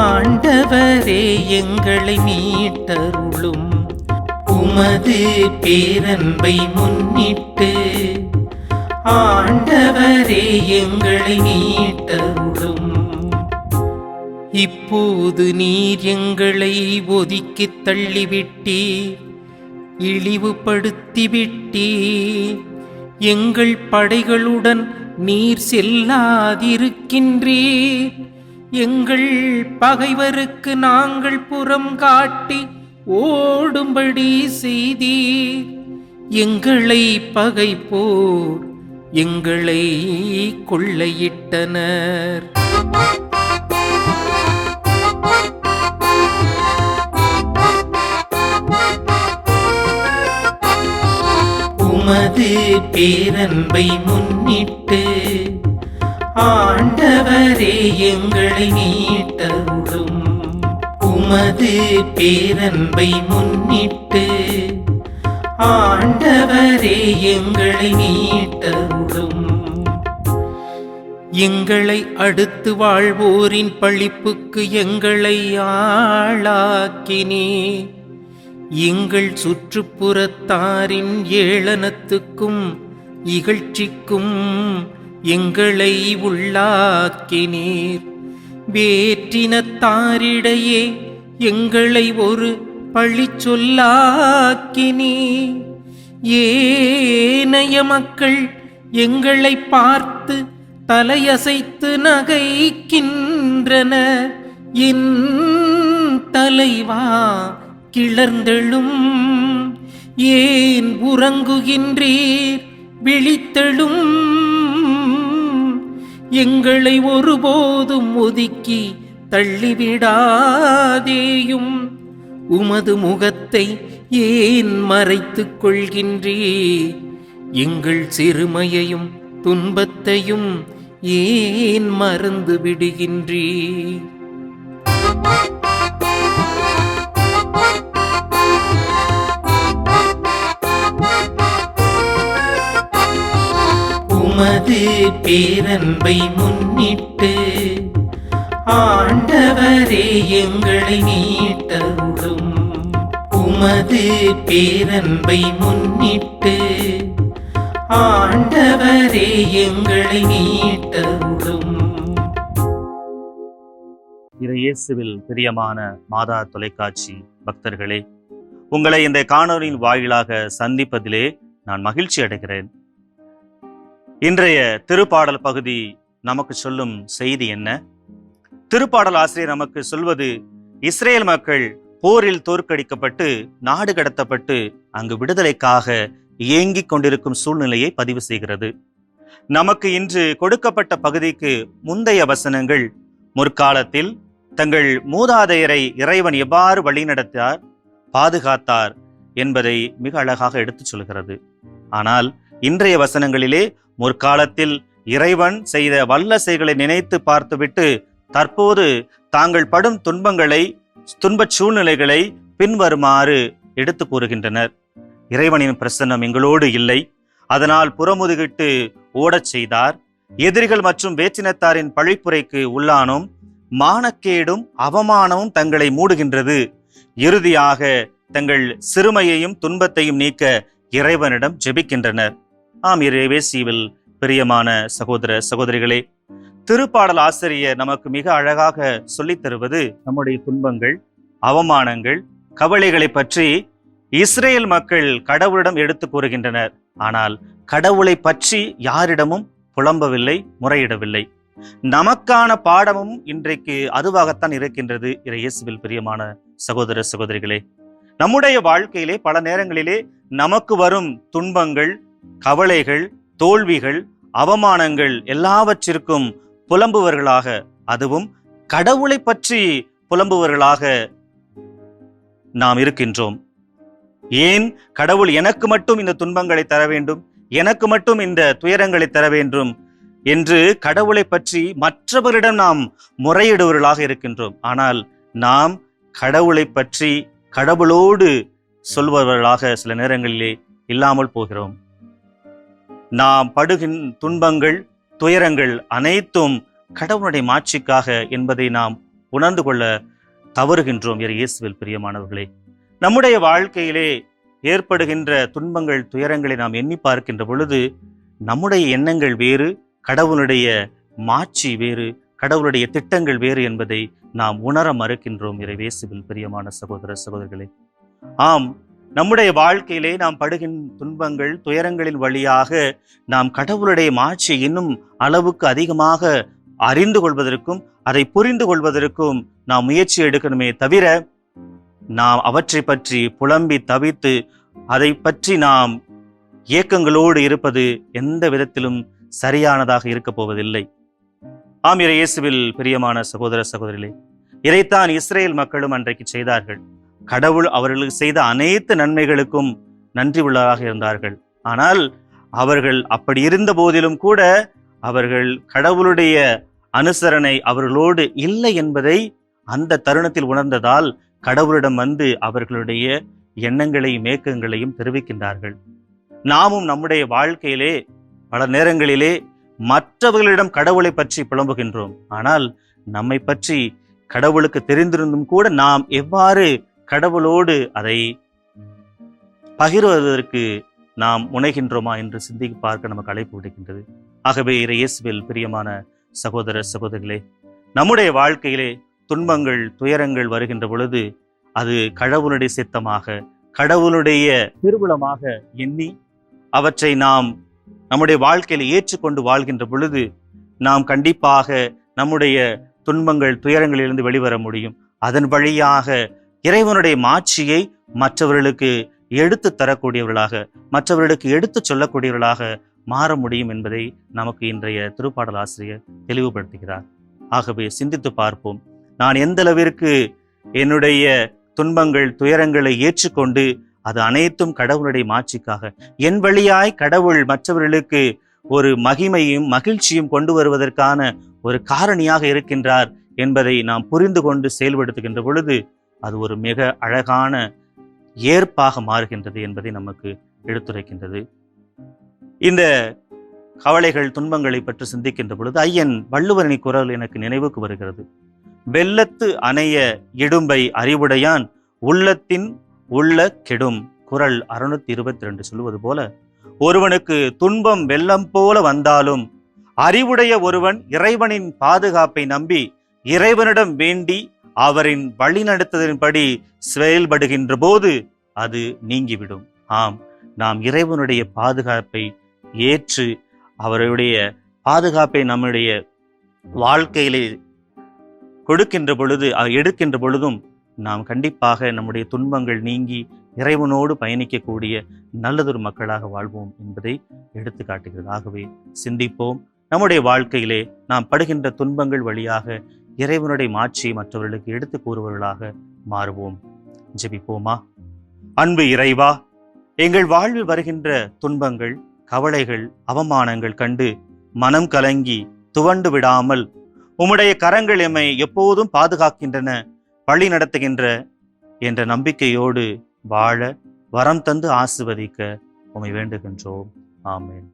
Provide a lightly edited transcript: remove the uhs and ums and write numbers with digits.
ஆண்டவரே எங்களை மீட்டருளும். உமது பேரன்பை முன்னிட்டு ஆண்டவரே எங்களை மீட்டருளும். இப்போது நீர் எங்களை ஒதுக்கித் தள்ளிவிட்டீர், இழிவுபடுத்திவிட்டீர். எங்கள் படைகளுடன் நீர் செல்லாதிருக்கின்றீர். எங்கள் பகைவருக்கு நாங்கள் புறம் காட்டி ஓடும்படி செய்தீர். எங்களை பகைப்போர் எங்களை கொள்ளையிட்டனர். உமது பேரன்பை முன்னிட்டு ஆண்டவரே எங்களை மீட்டருளும். உமது பேரன்பை முன்னிட்டு ஆண்டவரே எங்களை மீட்டருளும். எங்களை அடுத்து வாழ்வோரின் பழிப்புக்கு எங்களை ஆளாக்கினீர். எங்கள் சுற்றுப்புறத்தாரின் ஏளனத்துக்கும் இகழ்ச்சிக்கும் எங்களை உள்ளாக்கினீர். வேற்றினத்தாரிடையே எங்களை ஒரு பழி சொல்லாக்கினீர். ஏனைய மக்கள் எங்களை பார்த்து தலையசைத்து நகைக்கின்றனர். என் தலைவா கிளர்ந்தெழும், ஏன் உறங்குகின்றீர்? விழித்தெழும். எங்களை ஒருபோதும் ஒதுக்கி தள்ளிவிடாதேயும். உமது முகத்தை ஏன் மறைத்துக் கொள்கின்றீர்? எங்கள் சிறுமையையும் துன்பத்தையும் ஏன் மறந்து விடுகின்றீர்? உமது பேரன்பை முன்னிட்டு ஆண்டவரே எங்களை மீட்டருளும். உமது பேரன்பை முன்னிட்டு ஆண்டவரே எங்களை மீட்டருளும். இயேசுவில் பிரியமான மாதா தொலைக்காட்சி பக்தர்களே, உங்களை இந்த காணொலியின் வாயிலாக சந்திப்பதிலே நான் மகிழ்ச்சி அடைகிறேன். இன்றைய திருப்பாடல் பகுதி நமக்கு சொல்லும் செய்தி என்ன? திருப்பாடல் ஆசிரியர் நமக்கு சொல்வது, இஸ்ரேல் மக்கள் போரில் தோற்கடிக்கப்பட்டு நாடு கடத்தப்பட்டு அங்கு விடுதலைக்காக ஏங்கிக் கொண்டிருக்கும் சூழ்நிலையை பதிவு செய்கிறது. நமக்கு இன்று கொடுக்கப்பட்ட பகுதிக்கு முந்தைய வசனங்கள் முற்காலத்தில் தங்கள் மூதாதையரை இறைவன் எவ்வாறு வழிநடத்தார், பாதுகாத்தார் என்பதை மிக அழகாக எடுத்துச் சொல்கிறது. ஆனால் இன்றைய வசனங்களிலே முற்காலத்தில் இறைவன் செய்த வல்ல செயல்களை நினைத்து பார்த்துவிட்டு தற்போது தாங்கள் படும் துன்பச் சூழ்நிலைகளை பின்வருமாறு எடுத்து கூறுகின்றனர். இறைவனின் பிரசன்னம் எங்களோடு இல்லை, அதனால் புறமுதுகிட்டு ஓடச் செய்தார். எதிரிகள் மற்றும் வேற்றினத்தாரின் பழிப்புரைக்கு உள்ளானோம். மானக்கேடும் அவமானமும் தங்களை மூடுகின்றது. இறுதியாக தங்கள் சிறுமையையும் துன்பத்தையும் நீக்க இறைவனிடம் ஜெபிக்கின்றனர். ஆம் இறைவேசியில் பிரியமான சகோதர சகோதரிகளே, திருப்பாடல் ஆசிரியர் நமக்கு மிக அழகாக சொல்லித் தருவது நம்முடைய துன்பங்கள், அவமானங்கள், கவலைகளை பற்றி இஸ்ரேல் மக்கள் கடவுளிடம் எடுத்து கூறுகின்றனர். ஆனால் கடவுளை பற்றி யாரிடமும் புலம்பவில்லை, முறையிடவில்லை. நமக்கான பாடமும் இன்றைக்கு அதுவாகத்தான் இருக்கின்றது. இயேசுவில் பிரியமான சகோதர சகோதரிகளே, நம்முடைய வாழ்க்கையிலே பல நேரங்களிலே நமக்கு வரும் துன்பங்கள், கவலைகள், தோல்விகள், அவமானங்கள் எல்லாவற்றிற்கும் புலம்புவர்களாக, அதுவும் கடவுளை பற்றி புலம்புவர்களாக நாம் இருக்கின்றோம். ஏன் கடவுள் எனக்கு மட்டும் இந்த துன்பங்களை தர வேண்டும், எனக்கு மட்டும் இந்த துயரங்களை தர வேண்டும் என்று கடவுளை பற்றி மற்றவர்களிடம் நாம் முறையிடுவர்களாக இருக்கின்றோம். ஆனால் நாம் கடவுளை பற்றி கடவுளோடு சொல்பவர்களாக சில நேரங்களிலே இல்லாமல் போகிறோம். நாம் படுகின்ற துன்பங்கள், துயரங்கள் அனைத்தும் கடவுளுடைய மாட்சிக்காக என்பதை நாம் உணர்ந்து கொள்ள தவறுகின்றோம். இயேசுவில் பிரியமானவர்களே, நம்முடைய வாழ்க்கையிலே ஏற்படுகின்ற துன்பங்கள், துயரங்களை நாம் எண்ணி பார்க்கின்ற பொழுது நம்முடைய எண்ணங்கள் வேறு, கடவுளுடைய மாட்சி வேறு, கடவுளுடைய திட்டங்கள் வேறு என்பதை நாம் உணர மறுக்கின்றோம். இயேசுவில் பிரியமான சகோதர சகோதரிகளே, ஆம், நம்முடைய வாழ்க்கையிலே நாம் படுகின்ற துன்பங்கள், துயரங்களின் வழியாக நாம் கடவுளுடைய மாட்சி இன்னும் அளவுக்கு அதிகமாக அறிந்து கொள்வதற்கும் அதை புரிந்து கொள்வதற்கும் நாம் முயற்சி எடுக்கணுமே தவிர, நாம் அவற்றை பற்றி புலம்பி தவித்து அதை பற்றி நாம் ஏக்கங்களோடு இருப்பது எந்த விதத்திலும் சரியானதாக இருக்க போவதில்லை. ஆம், இயேசுவில் பிரியமான சகோதர சகோதரிகளே, இதைத்தான் இஸ்ரேல் மக்களும் அன்றைக்கு செய்தார்கள். கடவுள் அவர்களுக்கு செய்த அனைத்து நன்மைகளுக்கும் நன்றி உள்ளவராக இருந்தார்கள். ஆனால் அவர்கள் அப்படி இருந்த போதிலும் கூட அவர்கள் கடவுளுடைய அனுசரணை அவர்களோடு இல்லை என்பதை அந்த தருணத்தில் உணர்ந்ததால் கடவுளிடம் வந்து அவர்களுடைய எண்ணங்களையும் ஏக்கங்களையும் தெரிவிக்கின்றார்கள். நாமும் நம்முடைய வாழ்க்கையிலே பல நேரங்களிலே மற்றவர்களிடம் கடவுளை பற்றி புலம்புகின்றோம். ஆனால் நம்மை பற்றி கடவுளுக்கு தெரிந்திருந்தும் கூட நாம் எவ்வாறு கடவுளோடு அதை பகிர்வதற்கு நாம் முனைகின்றோமா என்று சிந்தித்து பார்க்க நமக்கு அழைப்பு விடுக்கின்றது. ஆகவே இயேசுவில் பிரியமான சகோதர சகோதரிகளே, நம்முடைய வாழ்க்கையிலே துன்பங்கள், துயரங்கள் வருகின்ற பொழுது அது கடவுளுடைய சித்தமாக, கடவுளுடைய திருவுளமாக எண்ணி அவற்றை நாம் நம்முடைய வாழ்க்கையில ஏற்றுக்கொண்டு வாழ்கின்ற பொழுது நாம் கண்டிப்பாக நம்முடைய துன்பங்கள், துயரங்களிலிருந்து வெளிவர முடியும். அதன் வழியாக இறைவனுடைய மாட்சியை மற்றவர்களுக்கு எடுத்து தரக்கூடியவர்களாக, மற்றவர்களுக்கு எடுத்து சொல்லக்கூடியவர்களாக மாற முடியும் என்பதை நமக்கு இன்றைய திருப்பாடல் ஆசிரியர் தெளிவுபடுத்துகிறார். ஆகவே சிந்தித்து பார்ப்போம். நான் எந்த அளவிற்கு என்னுடைய துன்பங்கள், துயரங்களை ஏற்றுக்கொண்டு அது அனைத்தும் கடவுளுடைய மாட்சிக்காக, என் வழியாய் கடவுள் மற்றவர்களுக்கு ஒரு மகிமையும் மகிழ்ச்சியும் கொண்டு வருவதற்கான ஒரு காரணியாக இருக்கின்றார் என்பதை நாம் புரிந்து கொண்டு செயல்படுத்துகின்ற பொழுது அது ஒரு மிக அழகான ஏற்பாக மாறுகின்றது என்பதை நமக்கு எடுத்துரைக்கின்றது. இந்த கவலைகள், துன்பங்களை பற்றி சிந்திக்கின்ற பொழுது ஐயன் வள்ளுவரணி குரல் எனக்கு நினைவுக்கு வருகிறது. வெள்ளத்து அணைய இடும்பை அறிவுடையான் உள்ளத்தின் உள்ள கெடும். குரல் 622 சொல்லுவது போல, ஒருவனுக்கு துன்பம் வெள்ளம் போல வந்தாலும் அறிவுடைய ஒருவன் இறைவனின் பாதுகாப்பை நம்பி இறைவனிடம் வேண்டி அவரின் வழிநடத்தலின்படி செயல்படுகின்ற போது அது நீங்கிவிடும். ஆம், நாம் இறைவனுடைய பாதுகாப்பை ஏற்று அவருடைய பாதுகாப்பை நம்முடைய வாழ்க்கையிலே கொடுக்கின்ற பொழுது, எடுக்கின்ற பொழுதும் நாம் கண்டிப்பாக நம்முடைய துன்பங்கள் நீங்கி இறைவனோடு பயணிக்கக்கூடிய நல்லதொரு மக்களாக வாழ்வோம் என்பதை எடுத்து காட்டுகிறது. ஆகவே சிந்திப்போம். நம்முடைய வாழ்க்கையிலே நாம் படுகின்ற துன்பங்கள் வழியாக இறைவனுடைய மாட்சியை மற்றவர்களுக்கு எடுத்து கூறுவர்களாக மாறுவோம். ஜெபிப்போமா. அன்பு இறைவா, எங்கள் வாழ்வில் வருகின்ற துன்பங்கள், கவலைகள், அவமானங்கள் கண்டு மனம் கலங்கி துவண்டு விடாமல் உம்முடைய கரங்கள் எம்மை எப்போதும் பாதுகாக்கின்றன, வழி நடத்துகின்ற என்ற நம்பிக்கையோடு வாழ வரம் தந்து ஆசிர்வதிக்க உம்மை வேண்டுகின்றோம். ஆமென்.